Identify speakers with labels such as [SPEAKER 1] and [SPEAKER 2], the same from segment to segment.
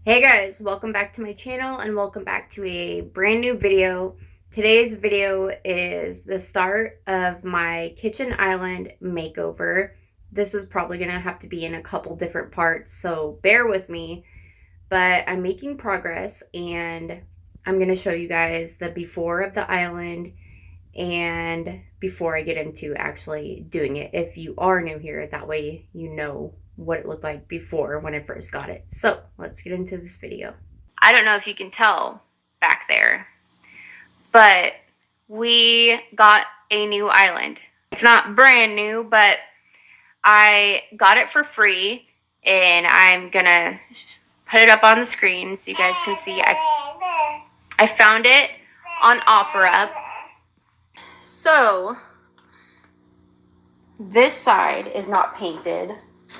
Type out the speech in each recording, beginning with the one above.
[SPEAKER 1] Hey guys, welcome back to my channel and welcome back to a brand new video. Today's video is the start of my kitchen island makeover. This is probably going to have to be in a couple different parts, so bear with me. But I'm making progress and I'm going to show you guys the before of the island and before I get into actually doing it. If you are new here, that way you know what it looked like before when I first got it. So let's get into this video. I don't know if you can tell back there, but we got a new island. It's not brand new, but I got it for free and I'm gonna put it up on the screen so you guys can see. I found it on OfferUp. So this side is not painted.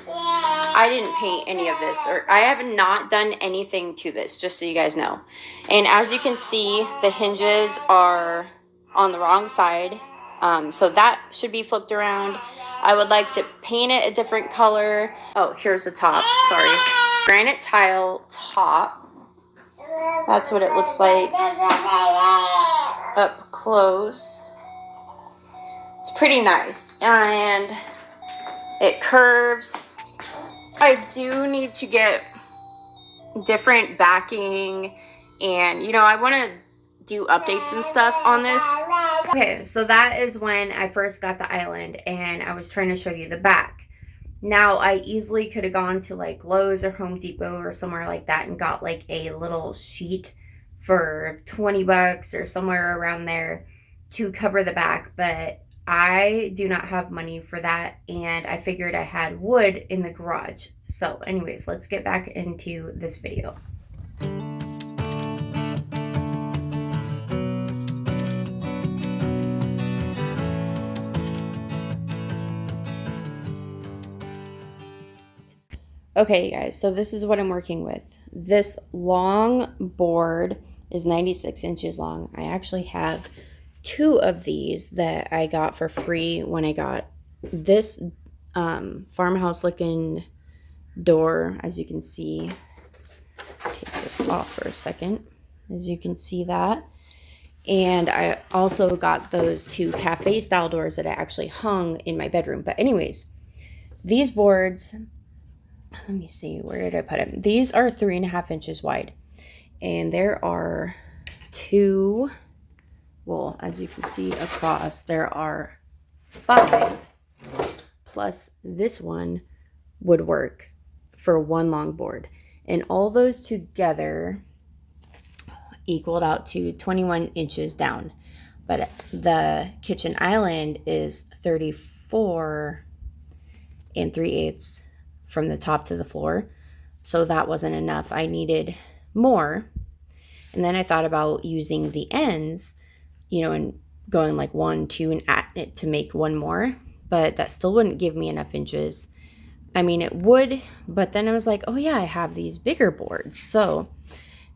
[SPEAKER 1] I didn't paint any of this, or I have not done anything to this, just so you guys know. And as you can see, the hinges are on the wrong side, so that should be flipped around. I would like to paint it a different color. Oh, here's the top, sorry. Granite tile top. That's what it looks like up close. It's pretty nice, and it curves. I do need to get different backing, and I want to do updates and stuff on this. Okay, so that is when I first got the island and I was trying to show you the back. Now I easily could have gone to like Lowe's or Home Depot or somewhere like that and got like a little sheet for 20 bucks or somewhere around there to cover the back, but I do not have money for that, and I figured I had wood in the garage. So anyways, let's get back into this video. Okay, guys, so this is what I'm working with. This long board is 96 inches long. I actually have two of these that I got for free when I got this farmhouse looking door. As you can see, take this off for a second. As you can see that. And I also got those two cafe style doors that I actually hung in my bedroom. But anyways, these boards, let me see, where did I put them? These are 3.5 inches wide, and there are two. Well, as you can see across, there are 5, plus this one would work for one long board. And all those together equaled out to 21 inches down. But the kitchen island is 34 3/8 from the top to the floor. So that wasn't enough. I needed more. And then I thought about using the ends, and going like 1, 2, and add it to make one more, but that still wouldn't give me enough inches. I mean, it would, but then I was like, oh yeah, I have these bigger boards. So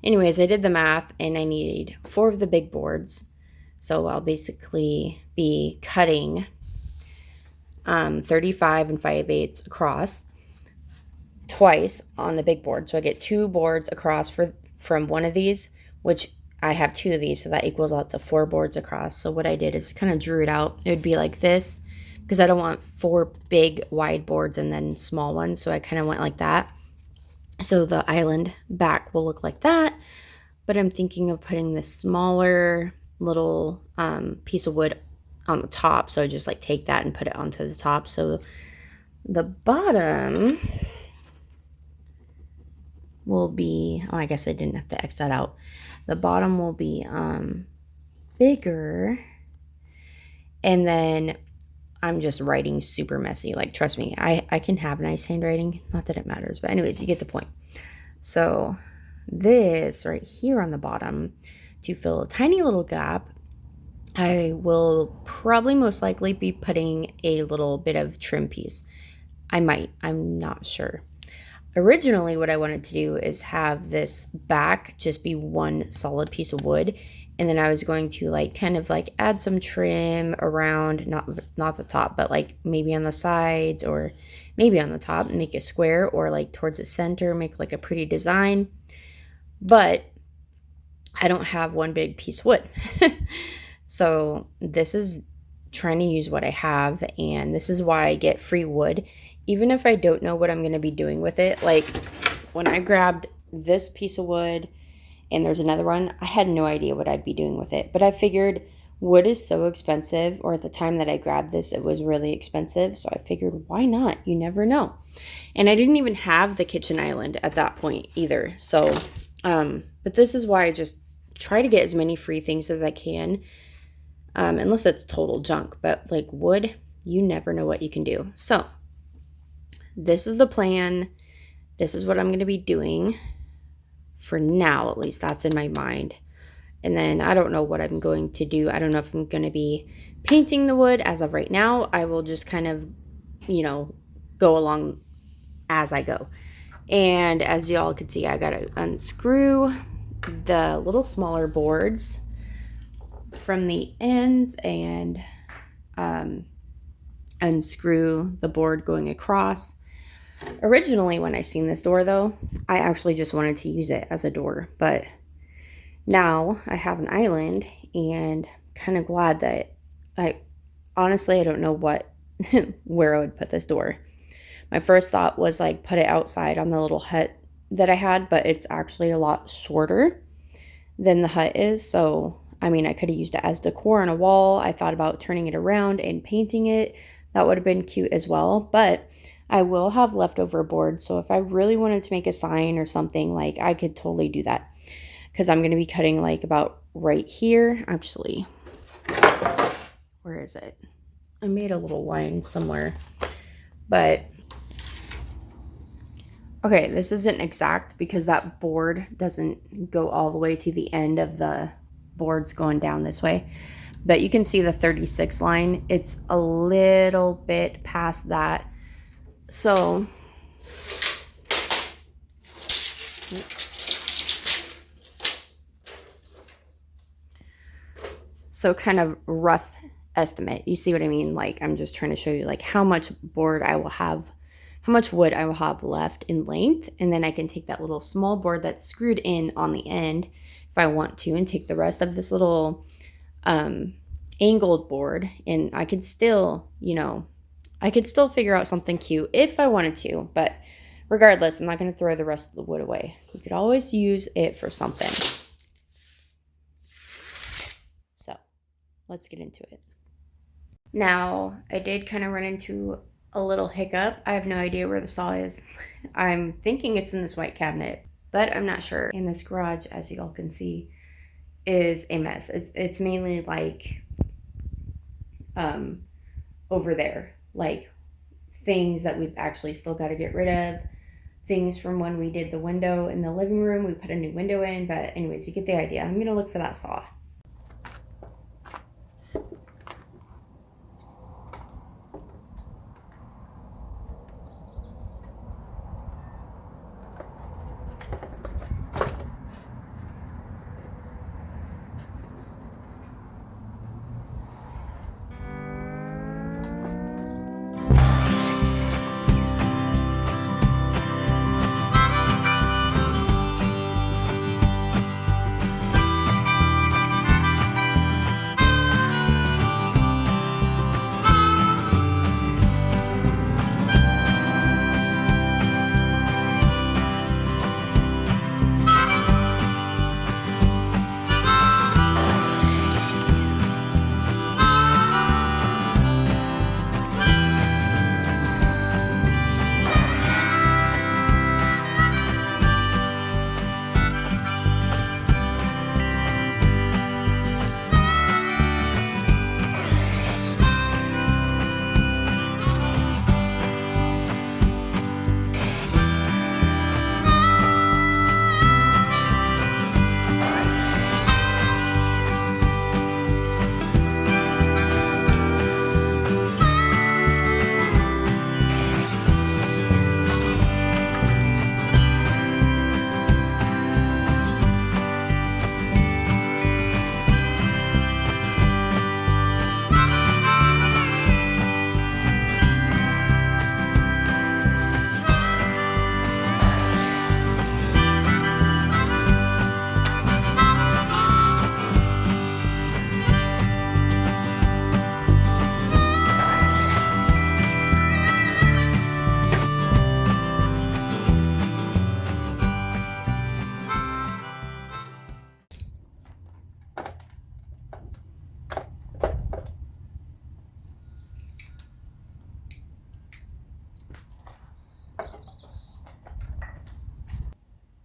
[SPEAKER 1] anyways, I did the math and I needed 4 of the big boards. So I'll basically be cutting 35 5/8 across twice on the big board. So I get 2 boards across from one of these, which I have 2 of these, so that equals out to 4 boards across. So what I did is kind of drew it out. It would be like this, because I don't want 4 big wide boards and then small ones. So I kind of went like that. So the island back will look like that. But I'm thinking of putting this smaller little piece of wood on the top. So I just like take that and put it onto the top. So the bottom will be, oh, I guess I didn't have to X that out. The bottom will be bigger, and then I'm just writing super messy. Like, trust me, I can have nice handwriting. Not that it matters, but anyways, you get the point. So this right here on the bottom, to fill a tiny little gap, I will probably most likely be putting a little bit of trim piece. I'm not sure. Originally, what I wanted to do is have this back just be one solid piece of wood, and then I was going to like kind of like add some trim around, not the top, but like maybe on the sides or maybe on the top, and make a square, or like towards the center, make like a pretty design. but I don't have one big piece of wood. So this is trying to use what I have, and this is why I get free wood, even if I don't know what I'm going to be doing with it. Like when I grabbed this piece of wood and there's another one, I had no idea what I'd be doing with it, but I figured wood is so expensive, or at the time that I grabbed this, it was really expensive. So I figured, why not? You never know. And I didn't even have the kitchen island at that point either. So, but this is why I just try to get as many free things as I can, unless it's total junk. But like wood, you never know what you can do. So this is the plan. This is what I'm going to be doing for now. At least that's in my mind. And then I don't know what I'm going to do. I don't know if I'm going to be painting the wood as of right now. I will just kind of, go along as I go. And as y'all can see, I got to unscrew the little smaller boards from the ends and unscrew the board going across. Originally, when I seen this door, though, I actually just wanted to use it as a door. But now I have an island, and kind of glad that I don't know where I would put this door. My first thought was like put it outside on the little hut that I had, but it's actually a lot shorter than the hut is. So, I mean, I could have used it as decor on a wall. I thought about turning it around and painting it. That would have been cute as well. But I will have leftover board. So if I really wanted to make a sign or something, like I could totally do that. Because I'm going to be cutting like about right here. Actually, where is it? I made a little line somewhere. But, okay, this isn't exact because that board doesn't go all the way to the end of the boards going down this way. But you can see the 36 line. It's a little bit past that. So, so kind of rough estimate. You see what I mean? Like, I'm just trying to show you like how much board I will have, how much wood I will have left in length. And then I can take that little small board that's screwed in on the end if I want to, and take the rest of this little angled board, and I could still, figure out something cute if I wanted to. But regardless, I'm not going to throw the rest of the wood away. You could always use it for something. So let's get into it. Now, I did kind of run into a little hiccup. I have no idea where the saw is. I'm thinking it's in this white cabinet, but I'm not sure. And this garage, as you all can see, is a mess. It's mainly like over there, like things that we've actually still got to get rid of, things from when we did the window in the living room. We put a new window in, but anyways, you get the idea. I'm gonna look for that saw.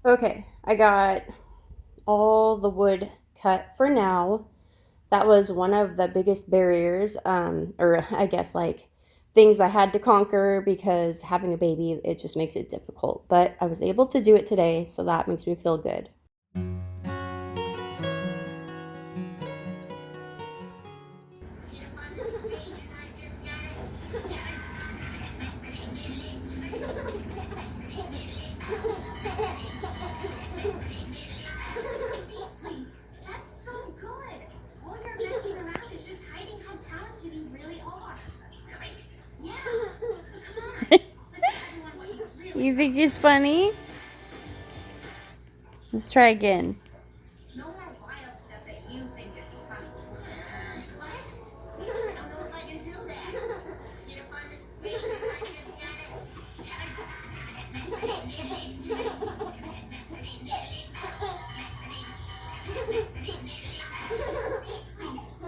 [SPEAKER 1] Okay, I got all the wood cut for now. That was one of the biggest barriers, or I guess like things I had to conquer because having a baby, it just makes it difficult. But I was able to do it today, so that makes me feel good. You think he's funny? Let's try again.
[SPEAKER 2] No more wild stuff that you think is funny. What? I don't know if I can do that. Get up on the stage and I just got it.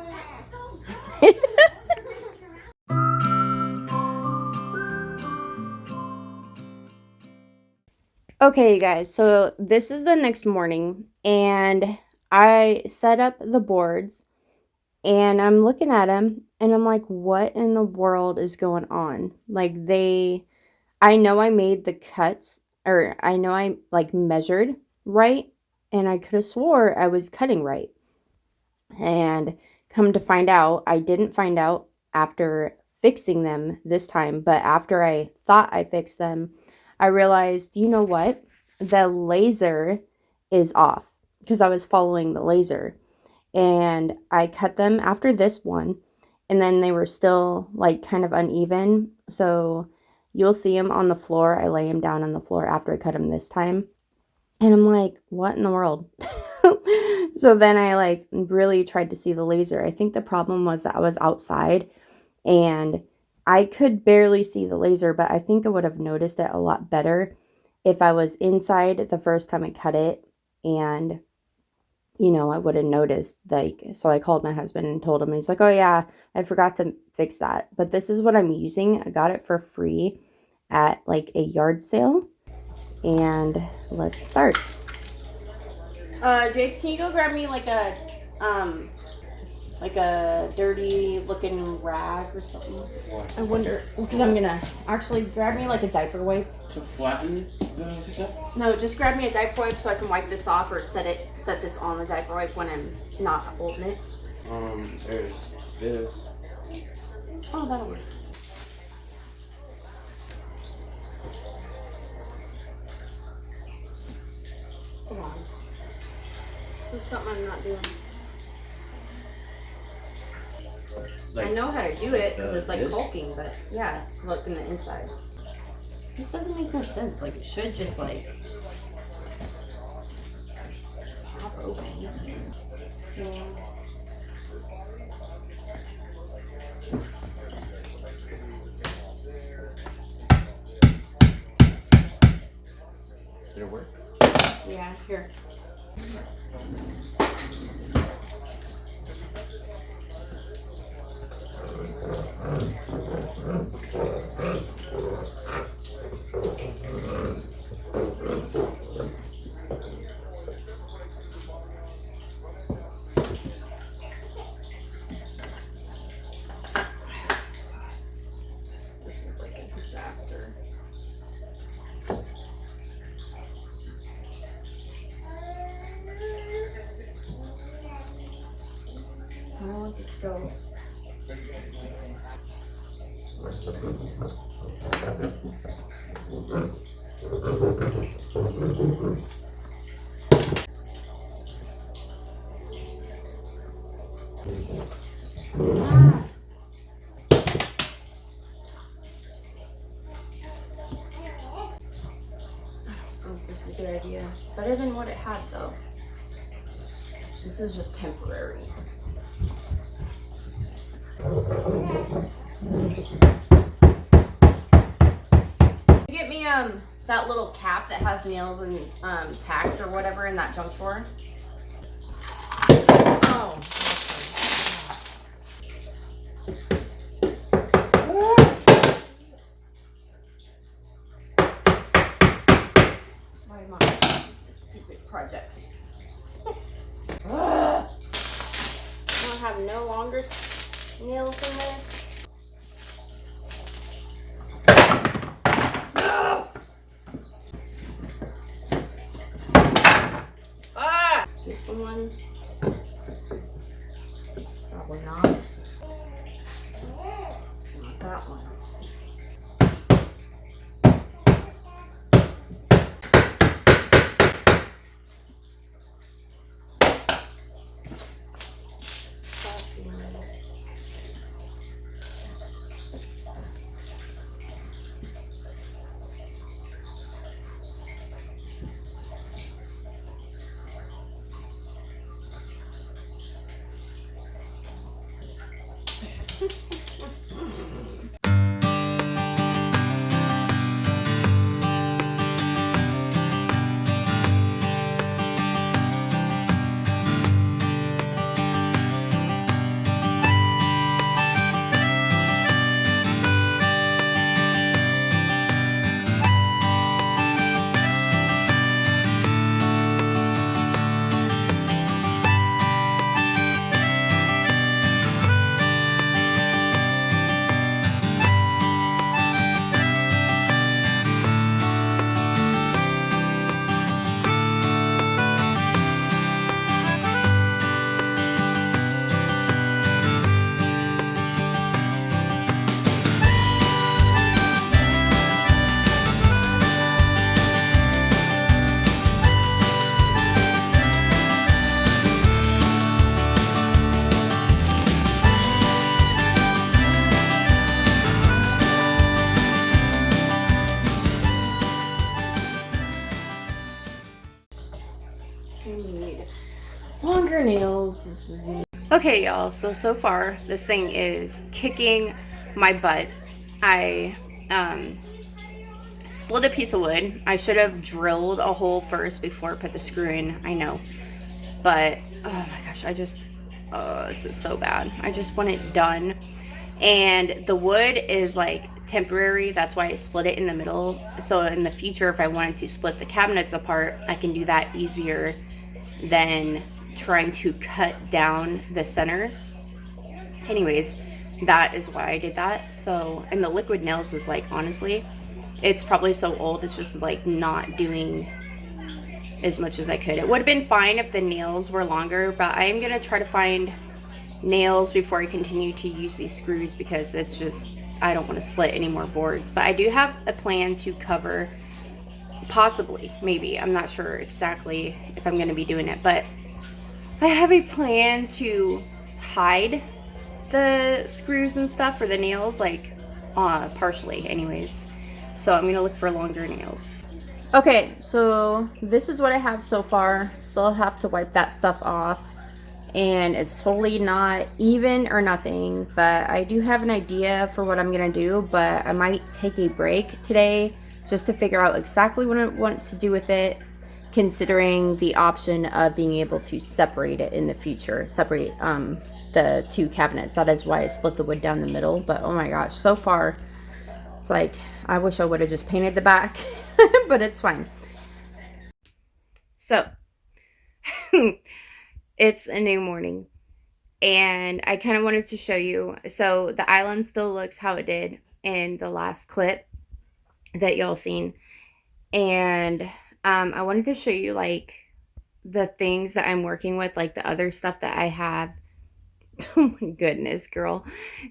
[SPEAKER 2] That's so good.
[SPEAKER 1] Okay, you guys, so this is the next morning, and I set up the boards, and I'm looking at them, and I'm like, what in the world is going on? Like, I know I made the cuts, or I know I, like, measured right, and I could have swore I was cutting right. And come to find out, I didn't find out after fixing them this time, but after I thought I fixed them, I realized, you know what? The laser is off because I was following the laser. And I cut them after this one, and then they were still like kind of uneven. So you'll see them on the floor. I lay them down on the floor after I cut them this time. And I'm like, what in the world? So then I like really tried to see the laser. I think the problem was that I was outside and I could barely see the laser, but I think I would have noticed it a lot better if I was inside the first time I cut it, and I would have noticed, like, so I called my husband and told him, and he's like, oh yeah, I forgot to fix that. But this is what I'm using. I got it for free at like a yard sale. And let's start. Jace, can you go grab me like a dirty looking rag or something? What? I wonder, because I'm gonna actually grab me like a diaper wipe.
[SPEAKER 3] To flatten the stuff?
[SPEAKER 1] No, just grab me a diaper wipe so I can wipe this off, or set this on the diaper wipe when I'm not holding it.
[SPEAKER 3] There's this.
[SPEAKER 1] Oh, that'll work. Come on. This is something I'm not doing.
[SPEAKER 3] Like,
[SPEAKER 1] I know how to do it because it's like
[SPEAKER 3] this?
[SPEAKER 1] caulking, but yeah, look in the inside. This doesn't make no sense. Like, it should just like pop open. Yeah.
[SPEAKER 3] Did it work?
[SPEAKER 1] Yeah, here. This is like a disaster. I'll just go. This is a good idea. It's better than what it had, though. This is just temporary. Get me that little cap that has nails and tacks or whatever in that junk drawer. Oh. projects. I don't have no longer nails in this. Is this the one? Probably not. Not that one. Longer nails. This is okay, y'all. So far this thing is kicking my butt. I split a piece of wood. I should have drilled a hole first before I put the screw in. I know, but oh my gosh, this is so bad. I just want it done. And the wood is like temporary. That's why I split it in the middle. So in the future, if I wanted to split the cabinets apart, I can do that easier than trying to cut down the center. Anyways, that is why I did that. So, and the liquid nails is like, honestly, it's probably so old, it's just like not doing as much as I could. It would have been fine if the nails were longer, but I am gonna try to find nails before I continue to use these screws, because it's just, I don't want to split any more boards. But I do have a plan to cover, possibly, maybe, I'm not sure exactly if I'm going to be doing it, but I have a plan to hide the screws and stuff, or the nails, like partially anyways. So I'm going to look for longer nails. Okay, so this is what I have so far. Still have to wipe that stuff off, and it's totally not even or nothing, but I do have an idea for what I'm gonna do. But I might take a break today just to figure out exactly what I want to do with it, considering the option of being able to separate it in the future, separate the two cabinets. That is why I split the wood down the middle. But oh my gosh, so far it's like, I wish I would have just painted the back, but it's fine. So it's a new morning, and I kind of wanted to show you. So the island still looks how it did in the last clip that y'all seen, and I wanted to show you like the things that I'm working with, like the other stuff that I have. Oh my goodness, girl.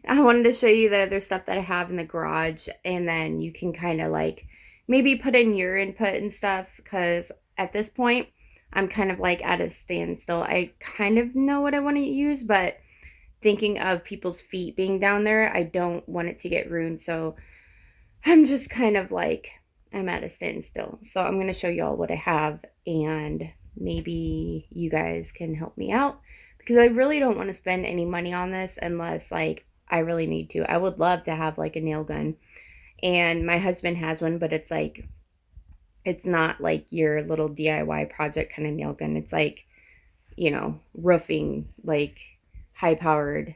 [SPEAKER 1] I wanted to show you the other stuff that I have in the garage, and then you can kind of like maybe put in your input and stuff, because at this point I'm kind of like at a standstill. I kind of know what I want to use, but thinking of people's feet being down there, I don't want it to get ruined. So I'm just kind of like, I'm at a standstill. So I'm going to show y'all what I have, and maybe you guys can help me out, because I really don't want to spend any money on this unless like I really need to. I would love to have like a nail gun, and my husband has one, but it's like, it's not like your little DIY project kind of nail gun. It's like, you know, roofing, like high powered,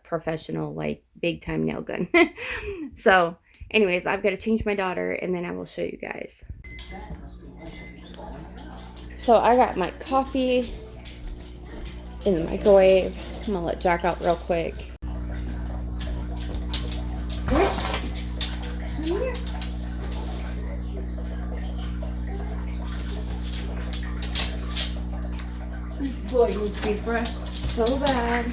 [SPEAKER 1] professional, like big time nail gun. So anyways, I've got to change my daughter, and then I will show you guys. So I got my coffee in the microwave. I'm gonna let Jack out real quick. This boy needs to be brushed so bad.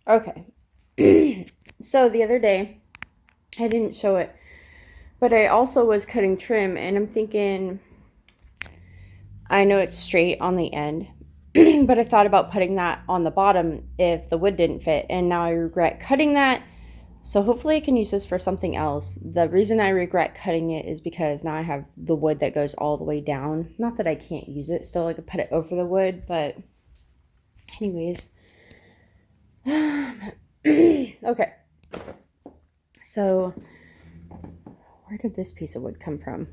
[SPEAKER 1] Okay. So the other day, I didn't show it, but I also was cutting trim, and I'm thinking, I know it's straight on the end, but I thought about putting that on the bottom if the wood didn't fit, and now I regret cutting that. So hopefully I can use this for something else. The reason I regret cutting it is because now I have the wood that goes all the way down. Not that I can't use it still, I could put it over the wood, but anyways. Okay. So where did this piece of wood come from?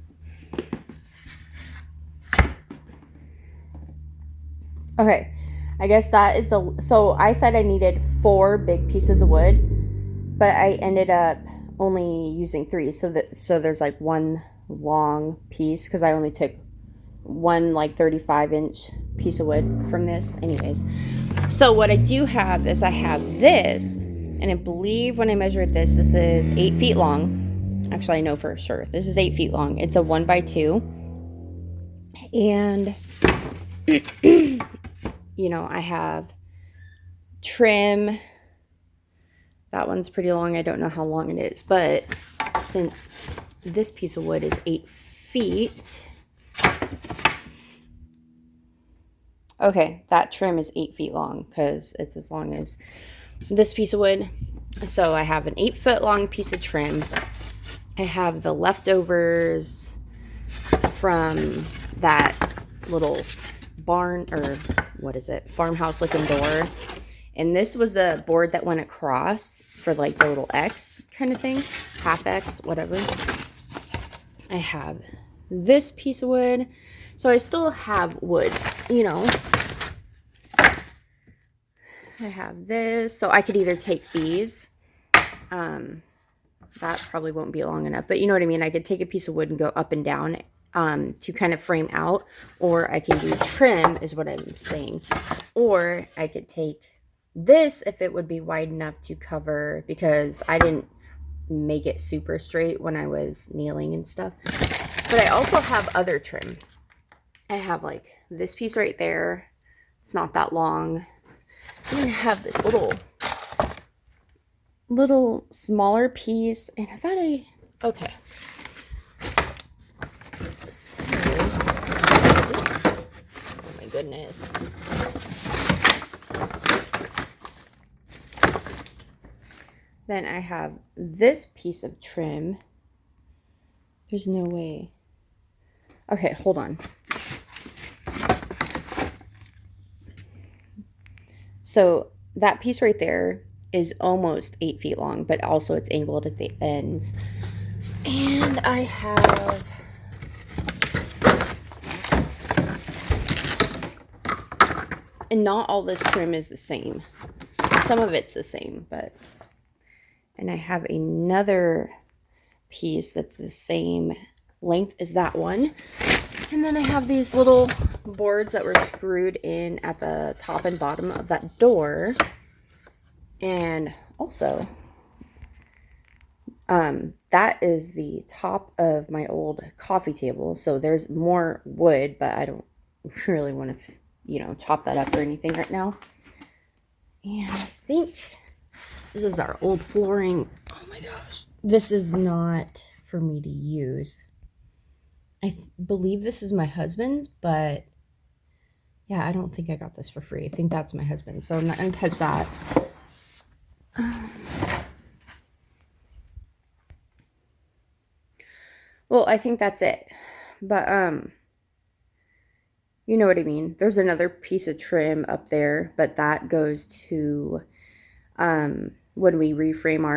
[SPEAKER 1] Okay, I guess that is so I said I needed 4 big pieces of wood, but I ended up only using 3. So there's like one long piece because I only took one like 35-inch piece of wood from this. Anyways, so what I do have is I have this, and I believe when I measured this is 8 feet long. Actually, I know for sure this is 8 feet long. It's a 1x2, and you know, I have trim. That one's pretty long. I don't know how long it is, but since this piece of wood is 8 feet, okay, that trim is 8 feet long because it's as long as this piece of wood. So I have an 8-foot long piece of trim. I have the leftovers from that little barn, or what is it, farmhouse looking door, and this was a board that went across for like the little X kind of thing, half X, whatever. I have this piece of wood, so I still have wood, you know. I have this, so I could either take these, that probably won't be long enough, but you know what I mean, I could take a piece of wood and go up and down to kind of frame out, or I can do trim is what I'm saying, or I could take this if it would be wide enough to cover, because I didn't make it super straight when I was nailing and stuff. But I also have other trim. I have like this piece right there, it's not that long, and then I have this little smaller piece, and I thought okay. So, oops. Oh my goodness. Then I have this piece of trim. There's no way. Okay, hold on. So that piece right there is almost 8 feet long, but also it's angled at the ends. And I have and not all this trim is the same. Some of it's the same, but and I have another piece that's the same length as that one. And then I have these little boards that were screwed in at the top and bottom of that door. And also, that is the top of my old coffee table. So there's more wood, but I don't really want to, you know, chop that up or anything right now. And I think this is our old flooring. Oh my gosh. This is not for me to use. I believe this is my husband's, but yeah, I don't think I got this for free. I think that's my husband's, so I'm not going to touch that. Well, I think that's it. But, you know what I mean. There's another piece of trim up there, but that goes to, when we reframe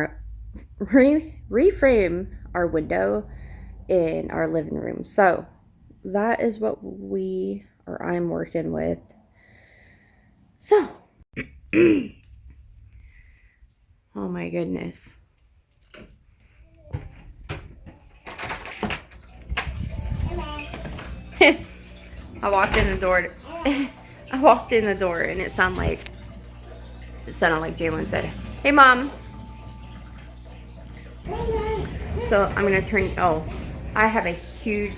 [SPEAKER 1] our window in our living room. So that is what I'm working with. So, oh my goodness. I walked in the door. I walked in the door and it sounded like Jalen said, "Hey, Mom." So I'm gonna turn. Oh, I have a huge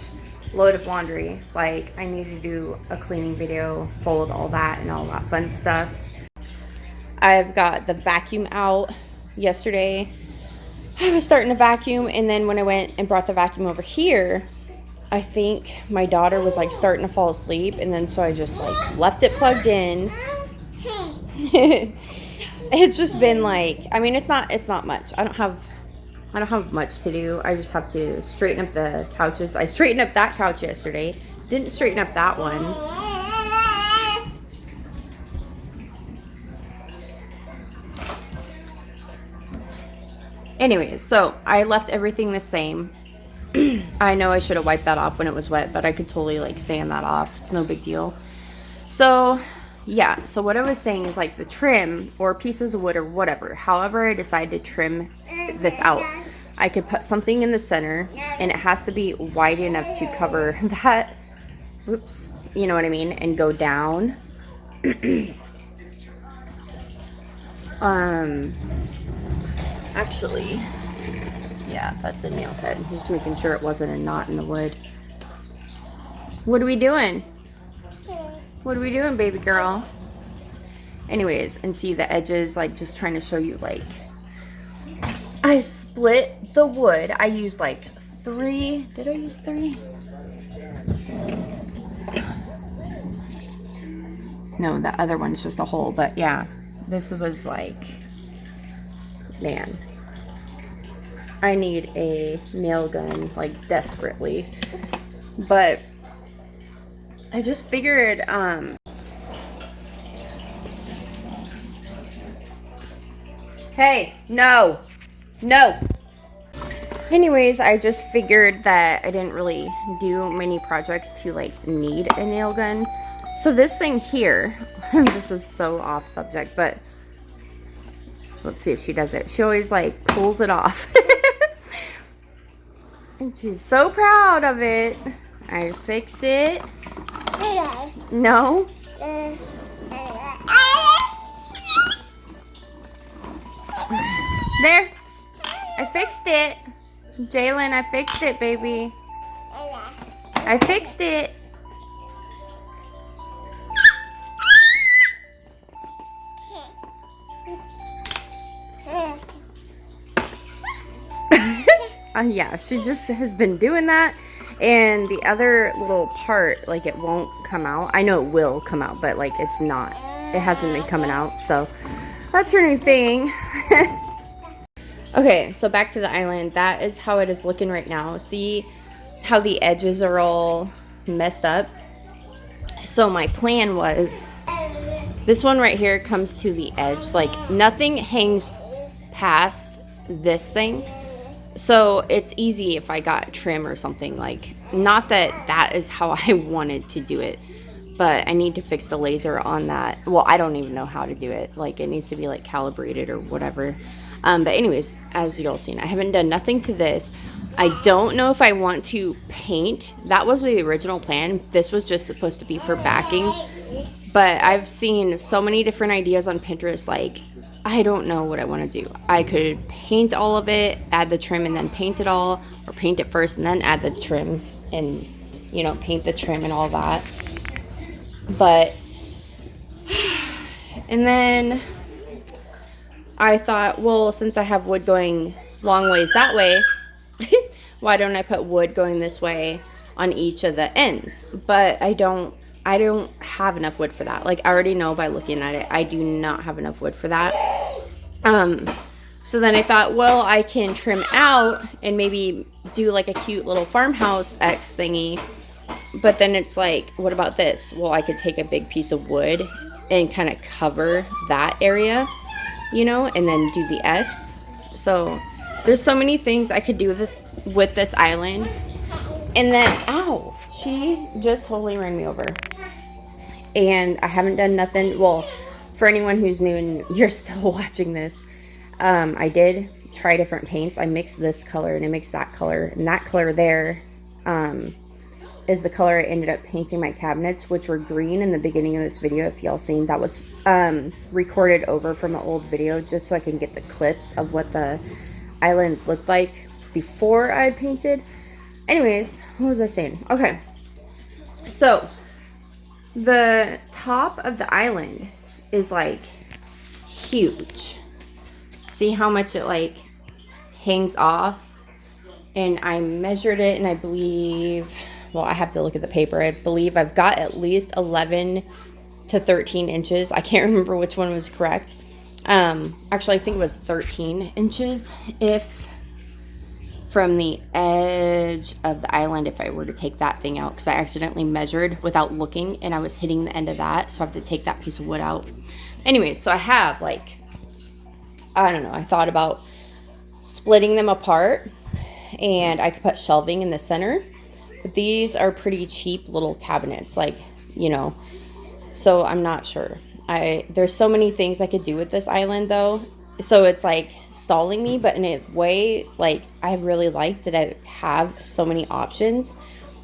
[SPEAKER 1] load of laundry. Like, I need to do a cleaning video, fold all that and all that fun stuff. I've got the vacuum out. Yesterday I was starting to vacuum, and then when I went and brought the vacuum over here, I think my daughter was like starting to fall asleep, and then so I just like left it plugged in. It's just been like, I mean, it's not much. I don't have much to do. I just have to straighten up the couches. I straightened up that couch yesterday. Didn't straighten up that one. Anyways, so I left everything the same. I know I should have wiped that off when it was wet, but I could totally like sand that off. It's no big deal. So yeah, so what I was saying is like the trim or pieces of wood or whatever, however I decide to trim this out, I could put something in the center, and it has to be wide enough to cover that, whoops, you know what I mean, and go down. Actually, yeah, that's a nail head. Just making sure it wasn't a knot in the wood. What are we doing? What are we doing, baby girl? Anyways, and see the edges, like just trying to show you, like, I split the wood. I used like 3. Did I use 3? No, the other one's just a hole, but yeah, this was like, man, I need a nail gun, like, desperately. But I just figured, hey, no. Anyways, I just figured that I didn't really do many projects to like need a nail gun. So this thing here, this is so off subject, but let's see if she does it. She always like pulls it off. And she's so proud of it. I fix it. No. There. I fixed it. Jalen, I fixed it, baby. I fixed it. Yeah, she just has been doing that. And the other little part, like, it won't come out. I know it will come out, but like it's not. It hasn't been coming out. So that's her new thing. Okay, so back to the island. That is how it is looking right now. See how the edges are all messed up? So my plan was, this one right here comes to the edge. Like, nothing hangs past this thing. So it's easy if I got trim or something. Like, not that that is how I wanted to do it, but I need to fix the laser on that. Well, I don't even know how to do it. Like, it needs to be like calibrated or whatever. But anyways, as y'all seen, I haven't done nothing to this. I don't know if I want to paint. That was the original plan. This was just supposed to be for backing. But I've seen so many different ideas on Pinterest. Like, I don't know what I want to do. I could paint all of it, add the trim, and then paint it all. Or paint it first and then add the trim. And, you know, paint the trim and all that. But, and then I thought, well, since I have wood going long ways that way, why don't I put wood going this way on each of the ends? But I don't have enough wood for that. Like, I already know by looking at it, I do not have enough wood for that. So then I thought, well, I can trim out and maybe do like a cute little farmhouse X thingy. But then it's like, what about this? Well, I could take a big piece of wood and kind of cover that area, you know, and then do the X. So There's so many things I could do with this island. And then, ow, she just totally ran me over. And I haven't done nothing. Well, for anyone who's new and you're still watching this, I did try different paints. I mixed this color and I mixed that color. And that color there is the color I ended up painting my cabinets, which were green in the beginning of this video. If y'all seen, that was recorded over from an old video just so I can get the clips of what the island looked like before I painted. Anyways, what was I saying? Okay, so the top of the island is like huge. See how much it like hangs off? And I measured it, and I believe, well, I have to look at the paper. I believe I've got at least 11 to 13 inches. I can't remember which one was correct. Actually, I think it was 13 inches if from the edge of the island, if I were to take that thing out, because I accidentally measured without looking and I was hitting the end of that, so I have to take that piece of wood out. Anyways, so I have like, I don't know, I thought about splitting them apart and I could put shelving in the center, but these are pretty cheap little cabinets, like, you know, so I'm not sure. There's so many things I could do with this island though, so it's like stalling me, but in a way, like, I really like that I have so many options.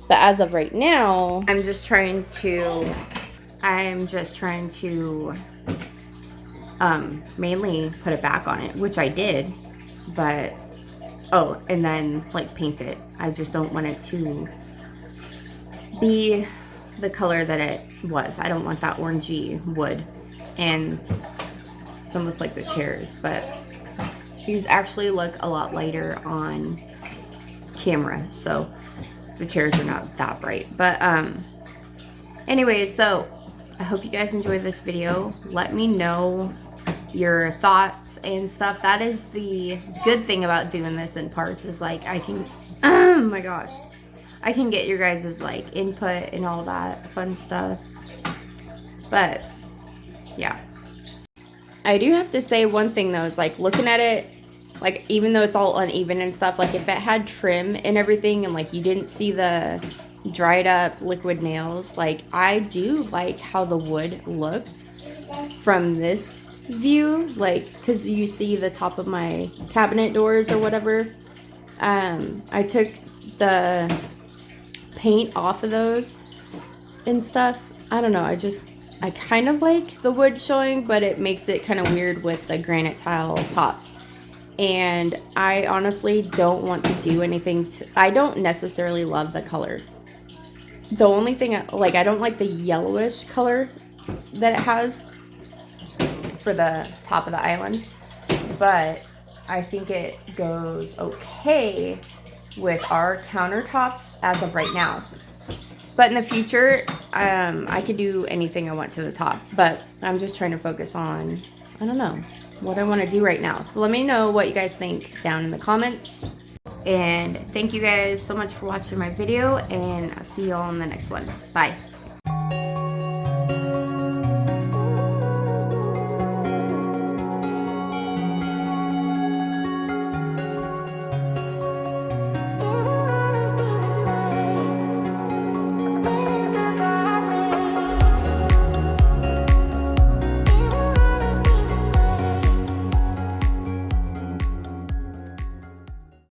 [SPEAKER 1] But as of right now, I'm just trying to mainly put it back on it, which I did, but oh, and then like paint it. I just don't want it to be the color that it was. I don't want that orangey wood, and it's almost like the chairs, but these actually look a lot lighter on camera, so the chairs are not that bright. But anyways, so I hope you guys enjoyed this video. Let me know your thoughts and stuff. That is the good thing about doing this in parts, is like I can, oh my gosh, I can get your guys' like input and all that fun stuff. But yeah, I do have to say one thing though, is like looking at it, like even though it's all uneven and stuff, like if it had trim and everything and like you didn't see the dried up liquid nails, like I do like how the wood looks from this view, like because you see the top of my cabinet doors or whatever. I took the paint off of those and stuff. I don't know, I kind of like the wood showing, but it makes it kind of weird with the granite tile top. And I honestly don't want to do anything I don't necessarily love the color. The only thing I don't like the yellowish color that it has for the top of the island, but I think it goes okay with our countertops as of right now. But in the future, I could do anything I want to the top, but I'm just trying to focus on, I don't know, what I want to do right now. So let me know what you guys think down in the comments. And thank you guys so much for watching my video, and I'll see you all in the next one. Bye.